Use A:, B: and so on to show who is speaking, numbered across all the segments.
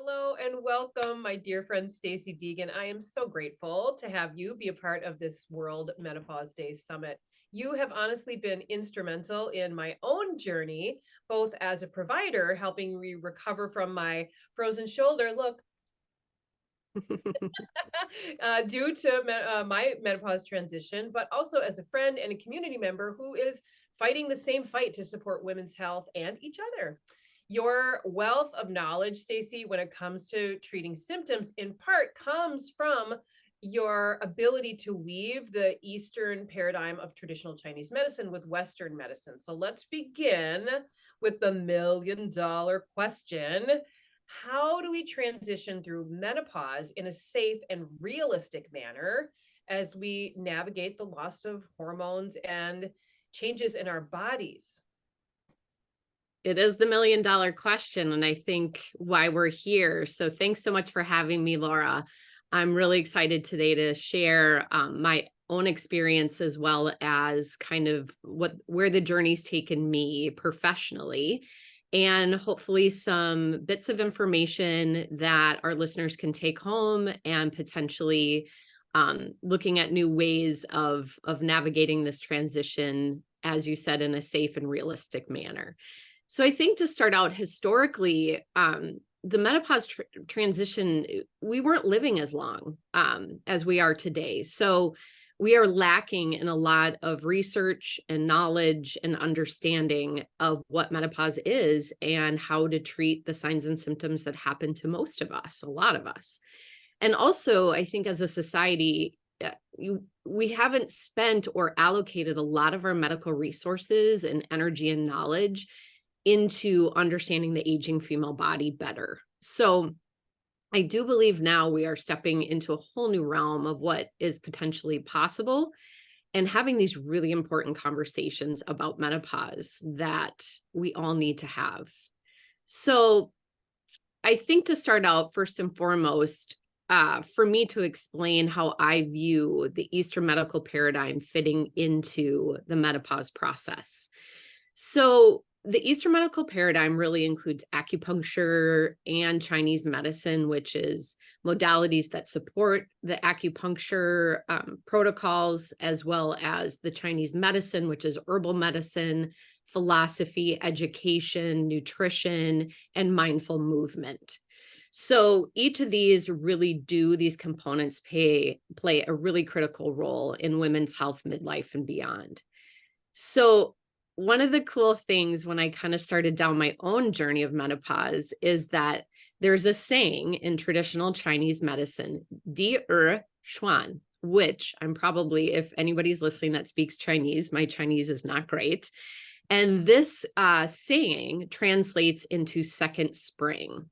A: Hello and welcome, my dear friend Stacey Degen. I am so grateful to have you be a part of this World Menopause Day Summit. You have honestly been instrumental in my own journey, both as a provider, helping me recover from my frozen shoulder. Look, due to my menopause transition, but also as a friend and a community member who is fighting the same fight to support women's health and each other. Your wealth of knowledge, Stacey, when it comes to treating symptoms, in part comes from your ability to weave the Eastern paradigm of traditional Chinese medicine with Western medicine. So let's begin with the $1 million question. How do we transition through menopause in a safe and realistic manner as we navigate the loss of hormones and changes in our bodies?
B: It is the $1 million question, and I think why we're here. So thanks so much for having me, Laura. I'm really excited today to share my own experience as well as kind of where the journey's taken me professionally, and hopefully some bits of information that our listeners can take home and potentially looking at new ways of navigating this transition, as you said, in a safe and realistic manner. So I think to start out historically, the menopause transition, we weren't living as long as we are today. So we are lacking in a lot of research and knowledge and understanding of what menopause is and how to treat the signs and symptoms that happen to most of us, a lot of us. And also, I think as a society, we haven't spent or allocated a lot of our medical resources and energy and knowledge into understanding the aging female body better. So I do believe now we are stepping into a whole new realm of what is potentially possible and having these really important conversations about menopause that we all need to have. So I think to start out, first and foremost, for me to explain how I view the Eastern medical paradigm fitting into the menopause process. So the Eastern medical paradigm really includes acupuncture and Chinese medicine, which is modalities that support the acupuncture protocols, as well as the Chinese medicine, which is herbal medicine, philosophy, education, nutrition, and mindful movement. So each of these these components play a really critical role in women's health, midlife, and beyond. So one of the cool things when I kind of started down my own journey of menopause is that there's a saying in traditional Chinese medicine, Di Xuan, which I'm probably, if anybody's listening that speaks Chinese, my Chinese is not great. And this saying translates into second spring.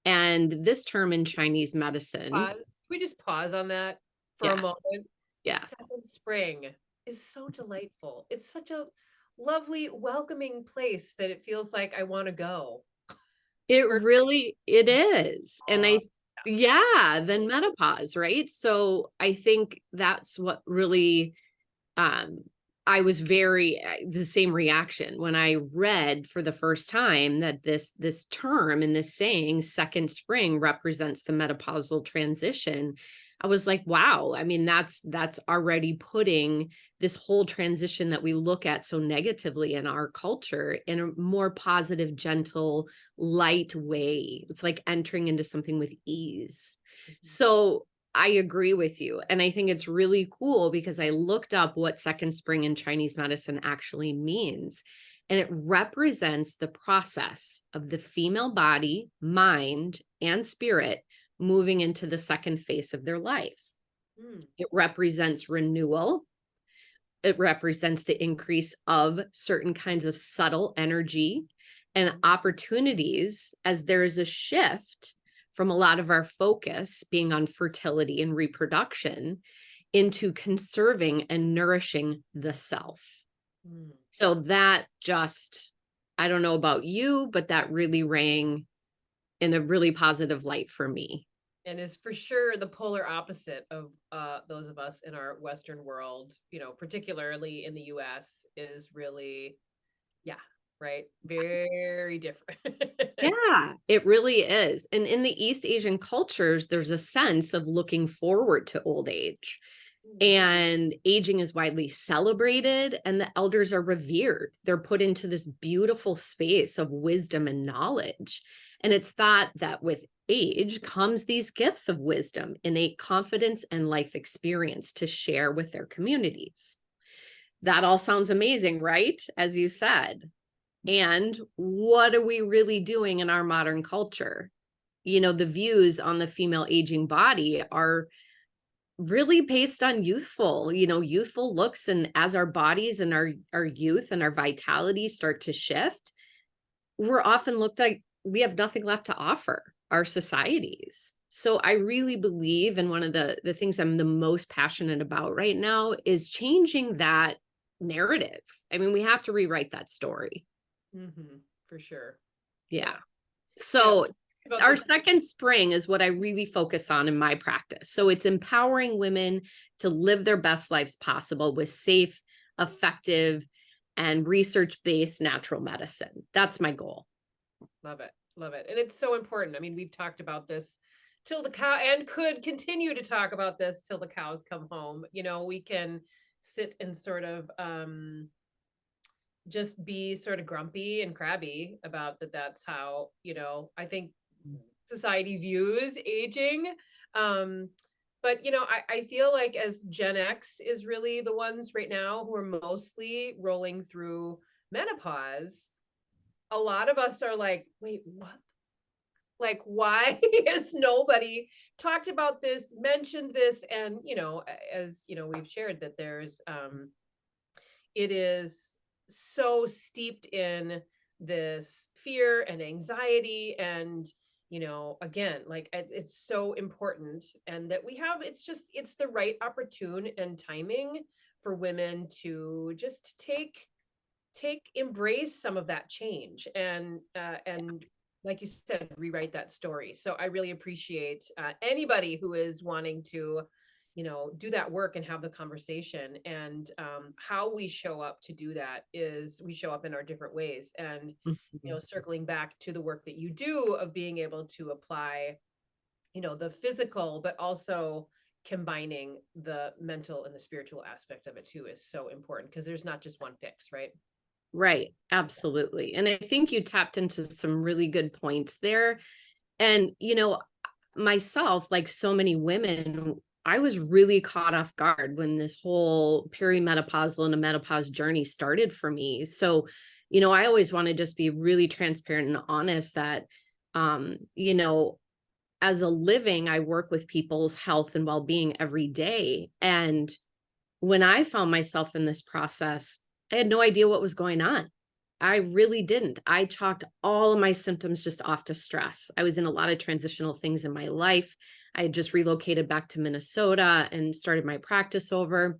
B: And this term in Chinese medicine,
A: Pause. Can we just pause on that for a
B: yeah,
A: moment?
B: yeah.
A: Second spring is so delightful. It's such a lovely, welcoming place that it feels like I want to go.
B: It is. And
A: Aw.
B: yeah, then menopause, right? So I think that's what really, um, I was the same reaction when I read for the first time that this term and this saying, second spring, represents the menopausal transition. I was like, wow, I mean, that's already putting this whole transition that we look at so negatively in our culture in a more positive, gentle, light way. It's like entering into something with ease.
A: Mhm.
B: So I agree with you. And I think it's really cool because I looked up what second spring in Chinese medicine actually means. And it represents the process of the female body, mind, and spirit moving into the second phase of their life.
A: Mm.
B: It represents renewal. It represents the increase of certain kinds of subtle energy and opportunities as there is a shift from a lot of our focus being on fertility and reproduction into conserving and nourishing the self.
A: Mm.
B: So that just, I don't know about you, but that really rang in a really positive light for me.
A: And is for sure the polar opposite of those of us in our Western world, particularly in the US, is really, yeah. right? Very different.
B: Yeah, it really is. And in the East Asian cultures, there's a sense of looking forward to old age.
A: Mhm.
B: And aging is widely celebrated, and the elders are revered. They're put into this beautiful space of wisdom and knowledge. And it's thought that with age comes these gifts of wisdom, innate confidence, and life experience to share with their communities. That all sounds amazing, right? As you said. And what are we really doing in our modern culture? The views on the female aging body are really based on youthful looks. And as our bodies and our youth and our vitality start to shift, we're often looked like we have nothing left to offer our societies. So I really believe, and one of the things I'm the most passionate about right now is changing that narrative. I mean, we have to rewrite that story.
A: For sure.
B: Yeah.
A: Yeah.
B: So
A: About
B: our
A: this.
B: second spring is what I really focus on in my practice. So it's empowering women to live their best lives possible with safe, effective, and research-based natural medicine. That's my goal.
A: Love it. Love it. And it's so important. I mean, we've talked about this till the cow and could continue to talk about this till the cows come home. We can sit and sort of just be sort of grumpy and crabby about that. That's how, I think society views aging. Um, but I feel like as Gen X is really the ones right now who are mostly rolling through menopause, a lot of us are like, wait, what? Like, why has nobody talked about this, mentioned this? And, as we've shared that it is so steeped in this fear and anxiety. And, again, like it's so important. And that it's the right opportune and timing for women to just embrace some of that change and like you said, rewrite that story. So I really appreciate anybody who is wanting to do that work and have the conversation. And how we show up to do that is we show up in our different ways. And
B: Mhm.
A: circling back to the work that you do of being able to apply the physical, but also combining the mental and the spiritual aspect of it too is so important, because there's not just one fix, right?
B: Right. Absolutely. And I think you tapped into some really good points there. And, myself, like so many women, I was really caught off guard when this whole perimenopausal and a menopause journey started for me. So, I always want to just be really transparent and honest that, um, you know, as a living, I work with people's health and well-being every day. And when I found myself in this process, I had no idea what was going on. I really didn't. I chalked all of my symptoms just off to stress. I was in a lot of transitional things in my life. I had just relocated back to Minnesota and started my practice over.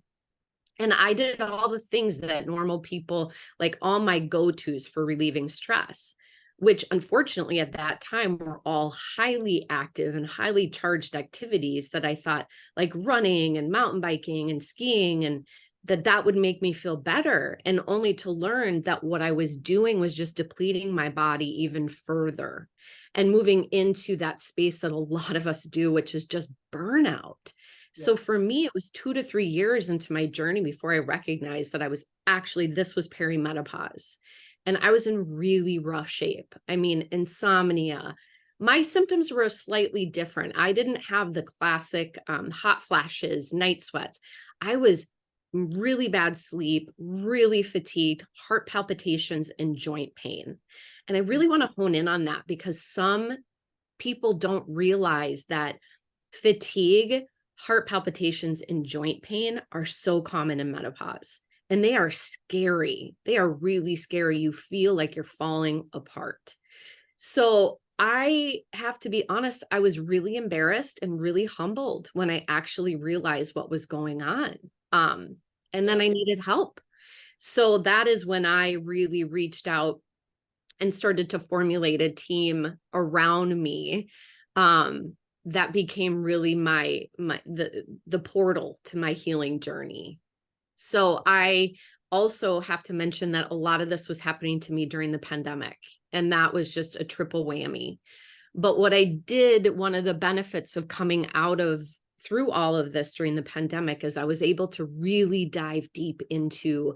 B: And I did all the things that normal people, like all my go-tos for relieving stress, which unfortunately at that time were all highly active and highly charged activities that I thought, like running and mountain biking and skiing, and that would make me feel better. And only to learn that what I was doing was just depleting my body even further and moving into that space that a lot of us do, which is just burnout.
A: Yeah.
B: So for me, it was 2 to 3 years into my journey before I recognized that this was perimenopause. And I was in really rough shape. I mean, insomnia. My symptoms were slightly different. I didn't have the classic hot flashes, night sweats. I was really bad sleep, really fatigued, heart palpitations, and joint pain. And I really want to hone in on that because some people don't realize that fatigue, heart palpitations, and joint pain are so common in menopause. And they are scary. They are really scary. You feel like you're falling apart. So I have to be honest, I was really embarrassed and really humbled when I actually realized what was going on. And then
A: Yeah.
B: I needed help. So that is when I really reached out and started to formulate a team around me, that became really the portal to my healing journey. So I also have to mention that a lot of this was happening to me during the pandemic, and that was just a triple whammy. But what I did, one of the benefits of coming out of through all of this during the pandemic is I was able to really dive deep into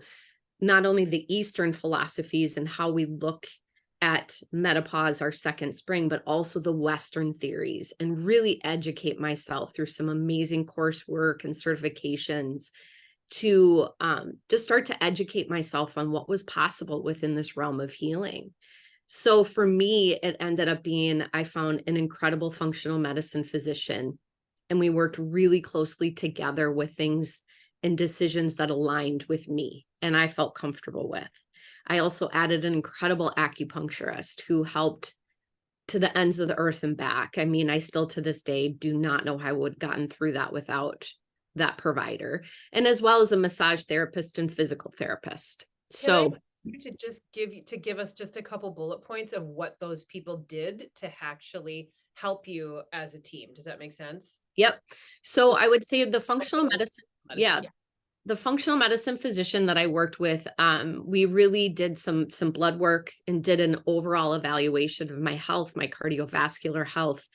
B: not only the Eastern philosophies and how we look at menopause, our second spring, but also the Western theories, and really educate myself through some amazing coursework and certifications to just start to educate myself on what was possible within this realm of healing. So for me, it ended up being, I found an incredible functional medicine physician, and we worked really closely together with things and decisions that aligned with me and I felt comfortable with. I also added an incredible acupuncturist who helped to the ends of the earth and back. I mean, I still to this day do not know how I would have gotten through that without that provider, and as well as a massage therapist and physical therapist.
A: Can I
B: So,
A: ask you to just give us just a couple bullet points of what those people did to actually help you as a team? Does that make sense?
B: yep. So
A: So
B: I would say the
A: like
B: functional medicine,
A: medicine,
B: yeah,
A: yeah.
B: the functional medicine physician that I worked with, we really did some blood work and did an overall evaluation of my health, my cardiovascular health,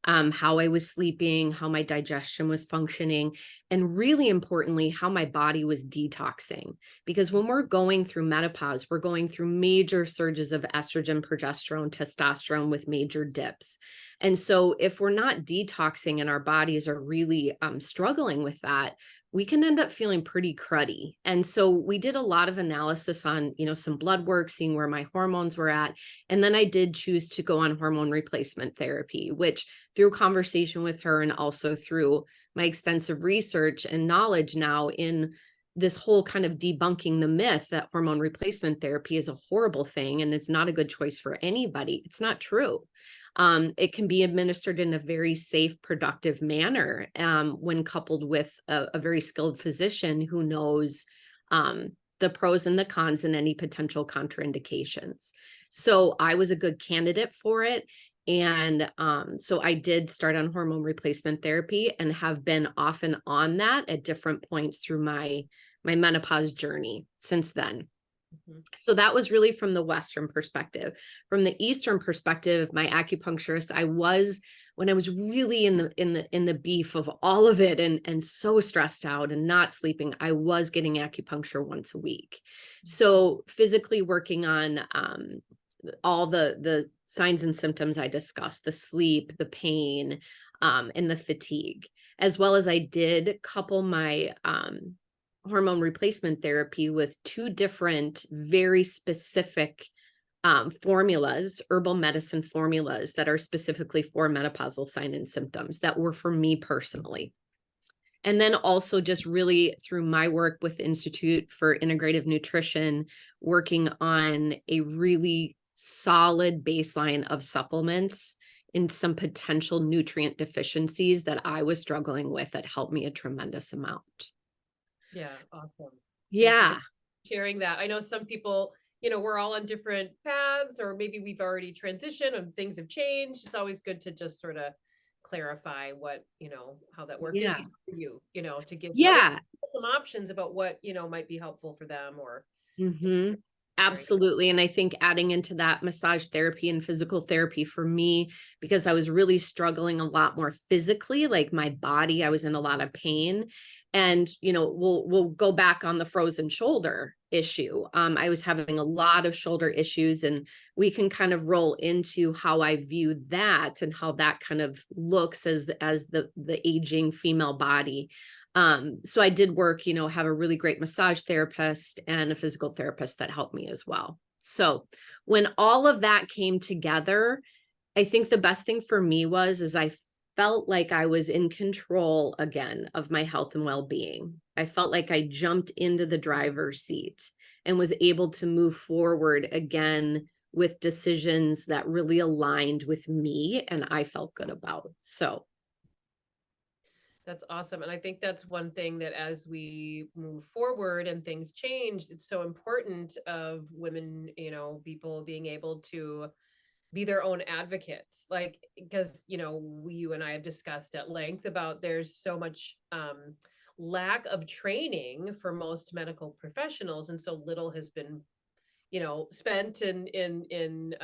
B: how I was sleeping, how my digestion was functioning, and really importantly, how my body was detoxing. Because when we're going through menopause, we're going through major surges of estrogen, progesterone, testosterone with major dips. And so if we're not detoxing and our bodies are really struggling with that, we can end up feeling pretty cruddy. And so we did a lot of analysis on, some blood work, seeing where my hormones were at. And then I did choose to go on hormone replacement therapy, which through conversation with her and also through my extensive research and knowledge now in this whole kind of debunking the myth that hormone replacement therapy is a horrible thing and it's not a good choice for anybody. It's not true. It can be administered in a very safe, productive manner when coupled with a very skilled physician who knows the pros and the cons and any potential contraindications. So I was a good candidate for it. And so I did start on hormone replacement therapy and have been off and on that at different points through my menopause journey since then.
A: Mhm.
B: So that was really from the Western perspective. From the Eastern perspective, my acupuncturist, when I was really in the beef of all of it and so stressed out and not sleeping, I was getting acupuncture once a week. So physically working on all the signs and symptoms I discussed, the sleep, the pain, and the fatigue, as well as I did couple my hormone replacement therapy with two different very specific formulas, herbal medicine formulas that are specifically for menopausal signs and symptoms that were for me personally. And then also just really through my work with the Institute for Integrative Nutrition, working on a really solid baseline of supplements and some potential nutrient deficiencies that I was struggling with that helped me a tremendous amount.
A: Yeah, awesome. Thank you for
B: Yeah.
A: sharing that. I know some people, we're all on different paths, or maybe we've already transitioned and things have changed. It's always good to just sort of clarify what, how that worked and
B: Yeah.
A: for you, to give other
B: Yeah.
A: people some options about what, might be helpful for them or
B: Hmm.
A: very
B: Absolutely. And I think adding into that massage therapy and physical therapy for me, because I was really struggling a lot more physically, like my body, I was in a lot of pain. And, we'll go back on the frozen shoulder issue. I was having a lot of shoulder issues, and we can kind of roll into how I view that and how that kind of looks as the aging female body. So I did work, have a really great massage therapist and a physical therapist that helped me as well. So when all of that came together, I think the best thing for me is I felt like I was in control again of my health and well-being. I felt like I jumped into the driver's seat and was able to move forward again with decisions that really aligned with me and I felt good about. So
A: That's awesome. And I think that's one thing that as we move forward and things change, it's so important of women, people being able to be their own advocates. Like, because, you and I have discussed at length about there's so much lack of training for most medical professionals, and so little has been, spent in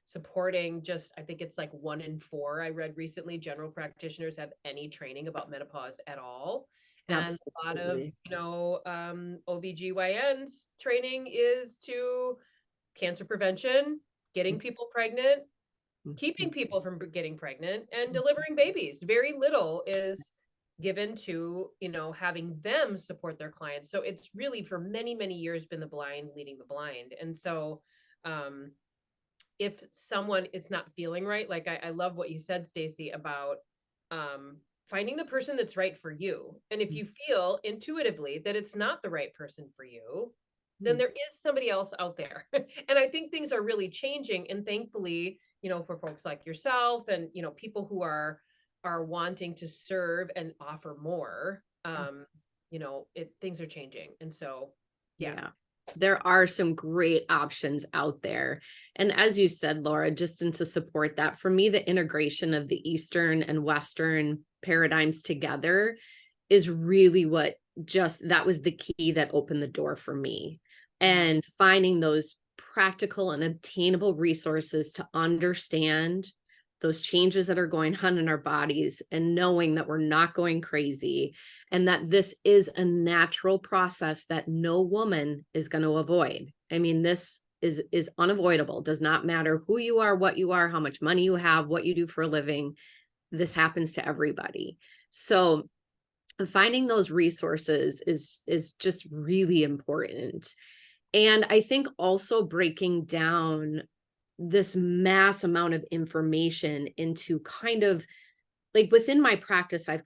A: supporting. Just, I think it's like 1 in 4, I read recently, general practitioners have any training about menopause at all. And a lot of,
B: Absolutely.
A: OBGYN's training is to cancer prevention, getting people pregnant, keeping people from getting pregnant, and delivering babies. Very little is given to, having them support their clients. So it's really, for many, many years, been the blind leading the blind. And so, if someone is not feeling right, like I love what you said, Stacey, about finding the person that's right for you. And if you feel intuitively that it's not the right person for you, then there is somebody else out there. And I think things are really changing. And thankfully, for folks like yourself and, people who are wanting to serve and offer more, things are changing. And so, yeah.
B: Yeah, there are some great options out there. And as you said, Laura, just to support that, for me, the integration of the Eastern and Western paradigms together is really that was the key that opened the door for me. And finding those practical and obtainable resources to understand those changes that are going on in our bodies, and knowing that we're not going crazy, and that this is a natural process that no woman is going to avoid. I mean, this is unavoidable. Does not matter who you are, what you are, how much money you have, what you do for a living. This happens to everybody. So finding those resources is just really important. And I think also breaking down this mass amount of information into kind of like, within my practice, I've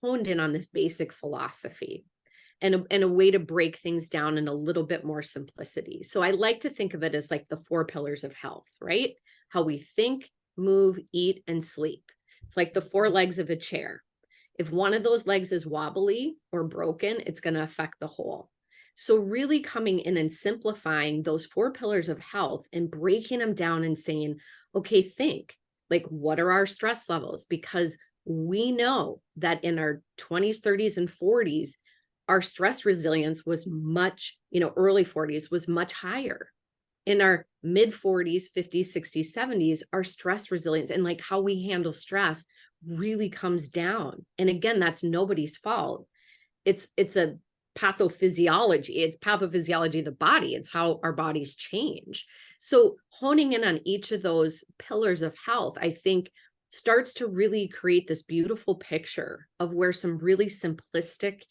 B: honed in on this basic philosophy and a way to break things down in a little bit more simplicity. So I like to think of it as like the 4 pillars of health, right? How we think, move, eat, and sleep. It's like the 4 legs of a chair. If one of those legs is wobbly or broken, it's going to affect the whole. So really coming in and simplifying those 4 pillars of health and breaking them down and saying, okay, think, like, what are our stress levels? Because we know that in our 20s, 30s, and 40s, our stress resilience was much, early 40s was much higher. In our mid 40s, 50s, 60s, 70s, our stress resilience and like how we handle stress really comes down. And again, that's nobody's fault. It's a pathophysiology. It's pathophysiology of the body. It's how our bodies change. So honing in on each of those pillars of health, I think, starts to really create this beautiful picture of where some really simplistic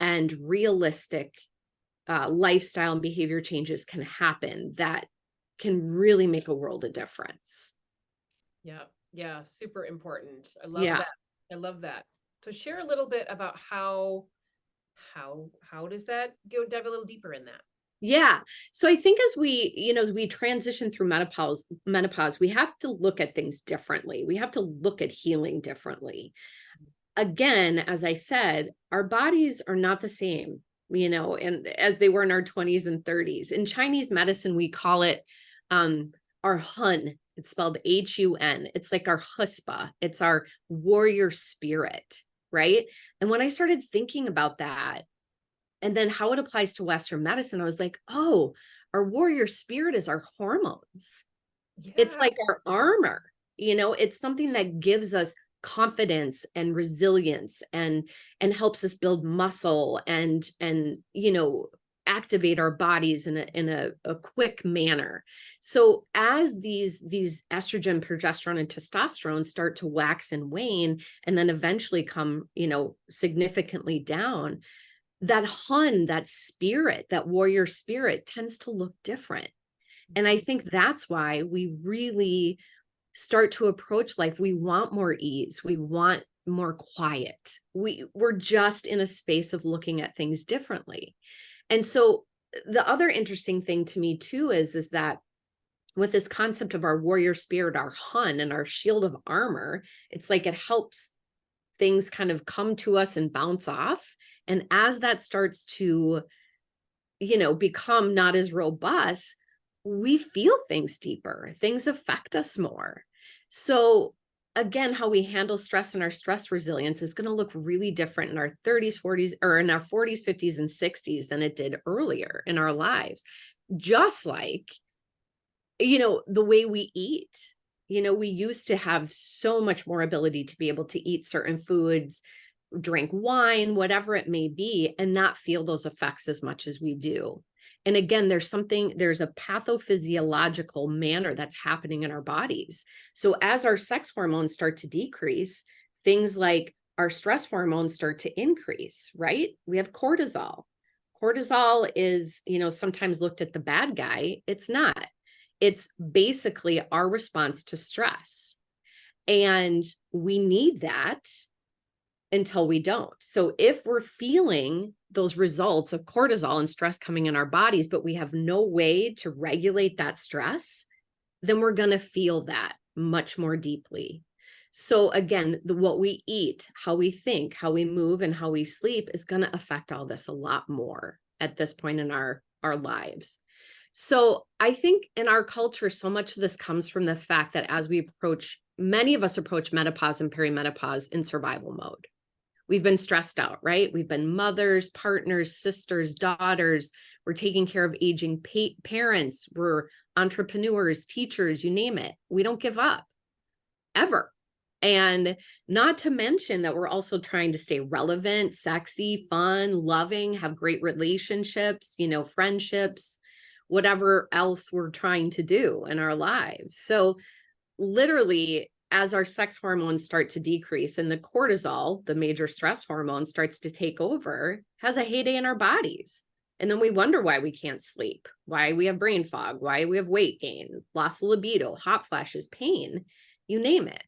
B: and realistic lifestyle and behavior changes can happen that can really make a world of difference.
A: Yeah. Yeah. Super important. I love
B: Yeah.
A: that. I love that. So share a little bit about how does that go, dive a little deeper in that?
B: Yeah. So I think as we transition through menopause, we have to look at things differently. We have to look at healing differently. Again, as I said, our bodies are not the same, and as they were in our 20s and 30s. In Chinese medicine, we call it our hun. It's spelled HUN. It's like our huspa. It's our warrior spirit, right? And when I started thinking about that, and then how it applies to Western medicine, I was like, oh, our warrior spirit is our hormones. It's
A: Yeah.
B: like our armor, it's something that gives us confidence and resilience and helps us build muscle and activate our bodies in a quick manner. So as these estrogen, progesterone, and testosterone start to wax and wane, and then eventually come, significantly down, that hun, that spirit, that warrior spirit tends to look different. And I think that's why we really start to approach life. We want more ease. We want more quiet. We're just in a space of looking at things differently. And so the other interesting thing to me too is that with this concept of our warrior spirit, our hun, and our shield of armor, it's like it helps things kind of come to us and bounce off. And as that starts to, become not as robust, we feel things deeper. Things affect us more. So again, how we handle stress and our stress resilience is going to look really different in our 30s, 40s, or in our 40s, 50s, and 60s than it did earlier in our lives. Just like, the way we eat, we used to have so much more ability to be able to eat certain foods, drink wine, whatever it may be, and not feel those effects as much as we do. And again, there's a pathophysiological manner that's happening in our bodies. So as our sex hormones start to decrease, things like our stress hormones start to increase, right? We have cortisol. Cortisol is, sometimes looked at the bad guy. It's not. It's basically our response to stress. And we need that until we don't. So if we're feeling those results of cortisol and stress coming in our bodies, but we have no way to regulate that stress, then we're going to feel that much more deeply. So again, what we eat, how we think, how we move, and how we sleep is going to affect all this a lot more at this point in our lives. So I think in our culture, so much of this comes from the fact that as many of us approach menopause and perimenopause in survival mode. We've been stressed out, right? We've been mothers, partners, sisters, daughters. We're taking care of aging parents. We're entrepreneurs, teachers, you name it. We don't give up ever. And not to mention that we're also trying to stay relevant, sexy, fun, loving, have great relationships, friendships, whatever else we're trying to do in our lives. So literally, as our sex hormones start to decrease and the cortisol, the major stress hormone, starts to take over, has a heyday in our bodies. And then we wonder why we can't sleep, why we have brain fog, why we have weight gain, loss of libido, hot flashes, pain, you name it.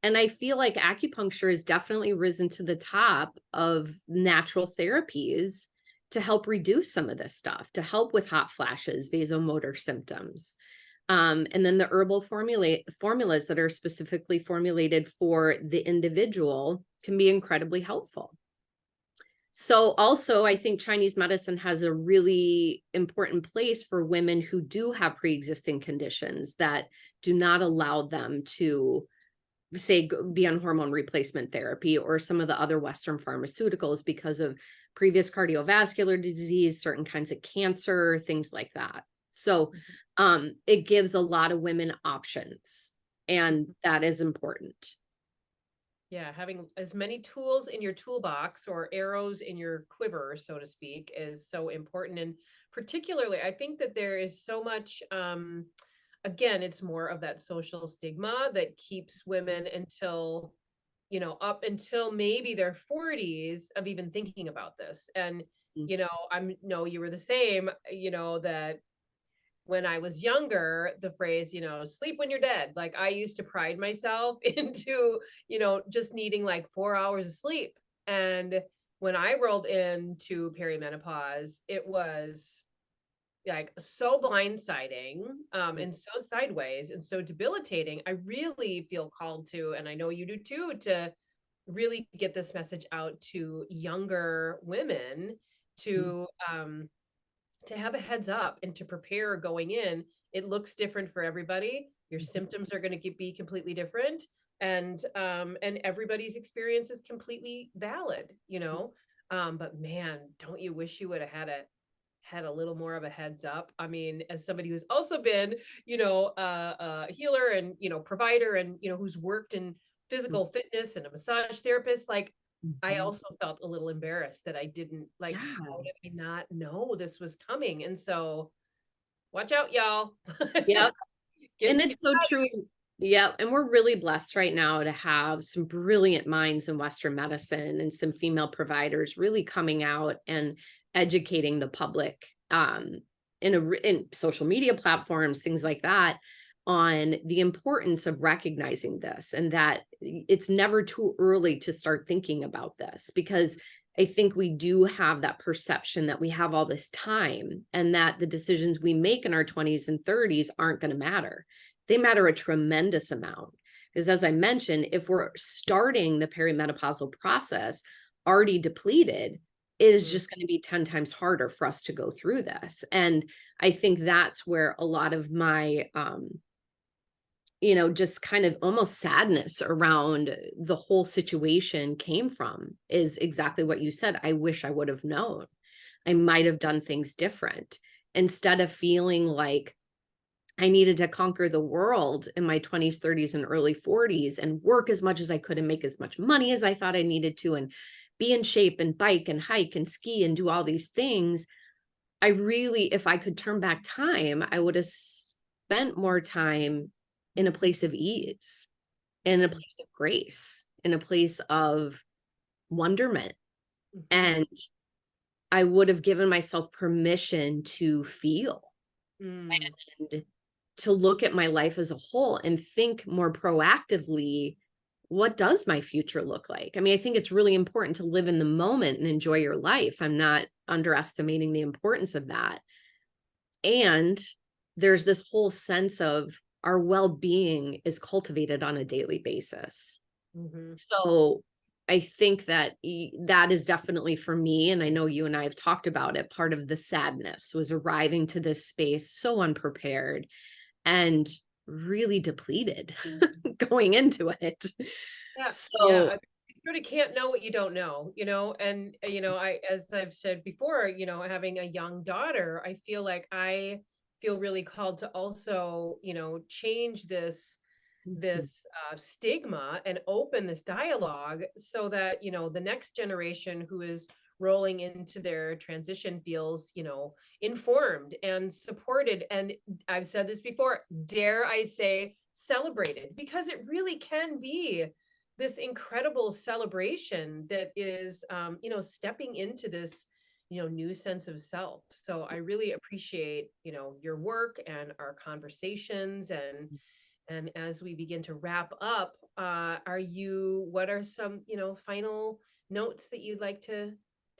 B: And I feel like acupuncture has definitely risen to the top of natural therapies to help reduce some of this stuff, to help with hot flashes, vasomotor symptoms. And then the herbal formulas that are specifically formulated for the individual can be incredibly helpful. So also, I think Chinese medicine has a really important place for women who do have pre-existing conditions that do not allow them to, say, be on hormone replacement therapy or some of the other Western pharmaceuticals because of previous cardiovascular disease, certain kinds of cancer, things like that. So it gives a lot of women options, and that is important.
A: Yeah, having as many tools in your toolbox or arrows in your quiver, so to speak, is so important. And particularly, I think that there is so much, again, it's more of that social stigma that keeps women until, up until maybe their 40s of even thinking about this. And, no, you were the same, that when I was younger, the phrase, sleep when you're dead. Like I used to pride myself into, just needing like 4 hours of sleep. And when I rolled into perimenopause, it was like so blindsiding, and so sideways and so debilitating. I really feel called to, and I know you do too, to really get this message out to younger women to, have a heads up and to prepare going in. It looks different for everybody. Your symptoms are going to be completely different, and everybody's experience is completely valid, but man, don't you wish you would have had a little more of a heads up? I mean, as somebody who's also been, a healer and, provider and, who's worked in physical fitness and a massage therapist, like I also felt a little embarrassed that I didn't, like,
B: Yeah.
A: how did I not know this was coming? And so watch out, y'all.
B: Yep. And
A: Get
B: it's so true. Yeah. And we're really blessed right now to have some brilliant minds in Western medicine and some female providers really coming out and educating the public in social media platforms, things like that, on the importance of recognizing this and that it's never too early to start thinking about this, because I think we do have that perception that we have all this time and that the decisions we make in our 20s and 30s aren't going to matter. They matter a tremendous amount. Because as I mentioned, if we're starting the perimenopausal process already depleted, it is just going to be 10 times harder for us to go through this. And I think that's where a lot of my just kind of almost sadness around the whole situation came from is exactly what you said. I wish I would have known. I might have done things different instead of feeling like I needed to conquer the world in my 20s, 30s, and early 40s and work as much as I could and make as much money as I thought I needed to and be in shape and bike and hike and ski and do all these things. I really, if I could turn back time, I would have spent more time in a place of ease, in a place of grace, in a place of wonderment.
A: Mhm.
B: And I would have given myself permission to feel and to look at my life as a whole and think more proactively, what does my future look like? I mean, I think it's really important to live in the moment and enjoy your life. I'm not underestimating the importance of that. And there's this whole sense of our well-being is cultivated on a daily basis.
A: Mhm.
B: So I think that that is definitely for me, and I know you and I have talked about it, part of the sadness was arriving to this space so unprepared and really depleted going into it.
A: Yeah, yeah.
B: So
A: You sort of can't know what you don't know, and as I've said before, having a young daughter, I feel like I feel really called to also, change this stigma and open this dialogue so that the next generation who is rolling into their transition feels informed and supported, and I've said this before, dare I say celebrated, because it really can be this incredible celebration that is stepping into this new sense of self. So I really appreciate your work and our conversations, and as we begin to wrap up, what are some, final notes that you'd like to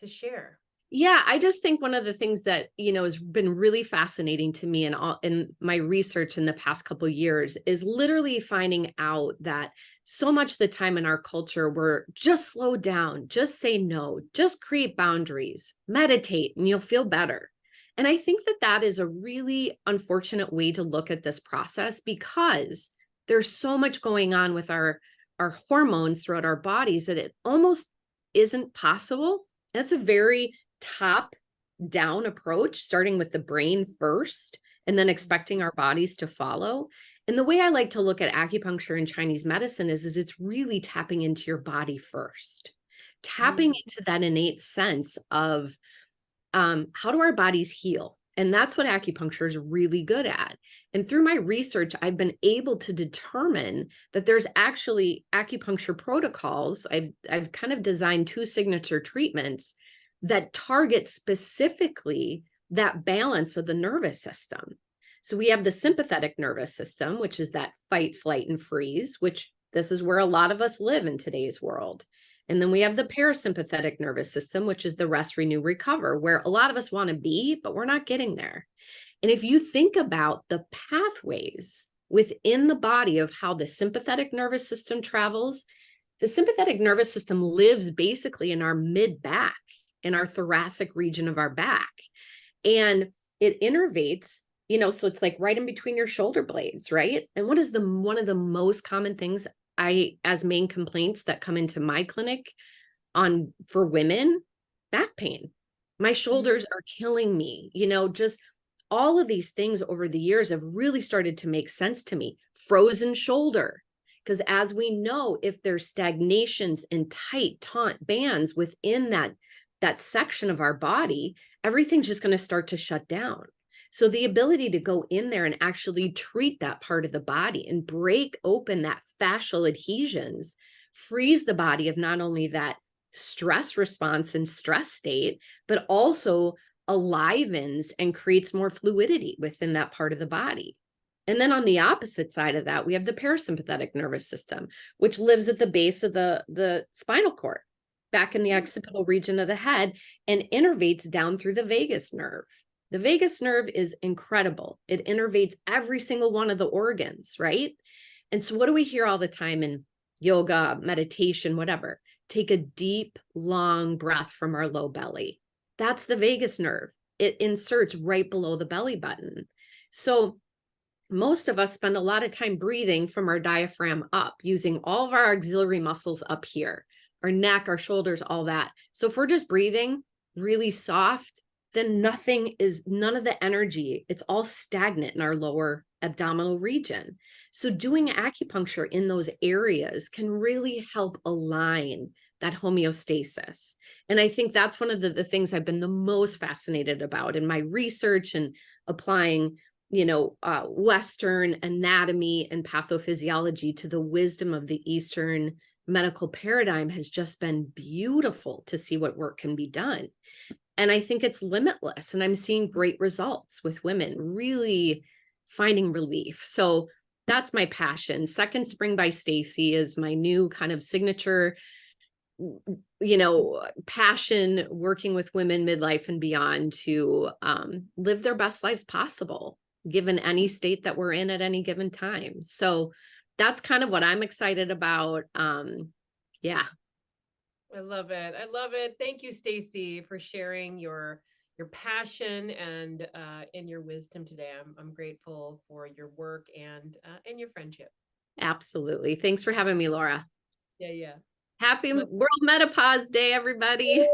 A: share?
B: yeah, I just think one of the things that, has been really fascinating to me in my research in the past couple of years is literally finding out that so much of the time in our culture, we're just slow down, just say no, just create boundaries, meditate, and you'll feel better. And I think that that is a really unfortunate way to look at this process because there's so much going on with our hormones throughout our bodies that it almost isn't possible. That's a very top down approach, starting with the brain first and then expecting our bodies to follow. And the way I like to look at acupuncture and Chinese medicine is it's really tapping into your body first, tapping into that innate sense of how do our bodies heal? And that's what acupuncture is really good at. And through my research, I've been able to determine that there's actually acupuncture protocols. I've kind of designed 2 signature treatments that target specifically that balance of the nervous system. So we have the sympathetic nervous system, which is that fight, flight, and freeze, which this is where a lot of us live in today's world. And then we have the parasympathetic nervous system, which is the rest, renew, recover, where a lot of us want to be, but we're not getting there. And if you think about the pathways within the body of how the sympathetic nervous system travels, the sympathetic nervous system lives basically in our mid back, in our thoracic region of our back. And it innervates, so it's like right in between your shoulder blades, right? And what is one of the most common things as main complaints that come into my clinic for women? Back pain. My shoulders are killing me, just all of these things over the years have really started to make sense to me. Frozen shoulder. Because as we know, if there's stagnations and tight taut bands within that section of our body, everything's just going to start to shut down. So the ability to go in there and actually treat that part of the body and break open that fascial adhesions frees the body of not only that stress response and stress state, but also alivens and creates more fluidity within that part of the body. And then on the opposite side of that, we have the parasympathetic nervous system, which lives at the base of the spinal cord, back in the occipital region of the head, and innervates down through the vagus nerve. The vagus nerve is incredible. It innervates every single one of the organs, right? And so what do we hear all the time in yoga, meditation, whatever? Take a deep, long breath from our low belly. That's the vagus nerve. It inserts right below the belly button. So most of us spend a lot of time breathing from our diaphragm up, using all of our auxiliary muscles up here, our neck, our shoulders, all that. So if we're just breathing really soft, then none of the energy, it's all stagnant in our lower abdominal region. So doing acupuncture in those areas can really help align that homeostasis. And I think that's one of the things I've been the most fascinated about in my research and applying Western anatomy and pathophysiology to the wisdom of the Eastern medical paradigm has just been beautiful to see what work can be done. And I think it's limitless. And I'm seeing great results with women really finding relief. So that's my passion. Second Spring by Stacey is my new kind of signature, passion, working with women midlife and beyond to live their best lives possible, given any state that we're in at any given time. So that's kind of what I'm excited about. Yeah.
A: I love it. I love it. Thank you, Stacey, for sharing your passion and your wisdom today. I'm grateful for your work and your friendship.
B: Absolutely. Thanks for having me, Laura.
A: Yeah, yeah.
B: Happy World Menopause Day, everybody.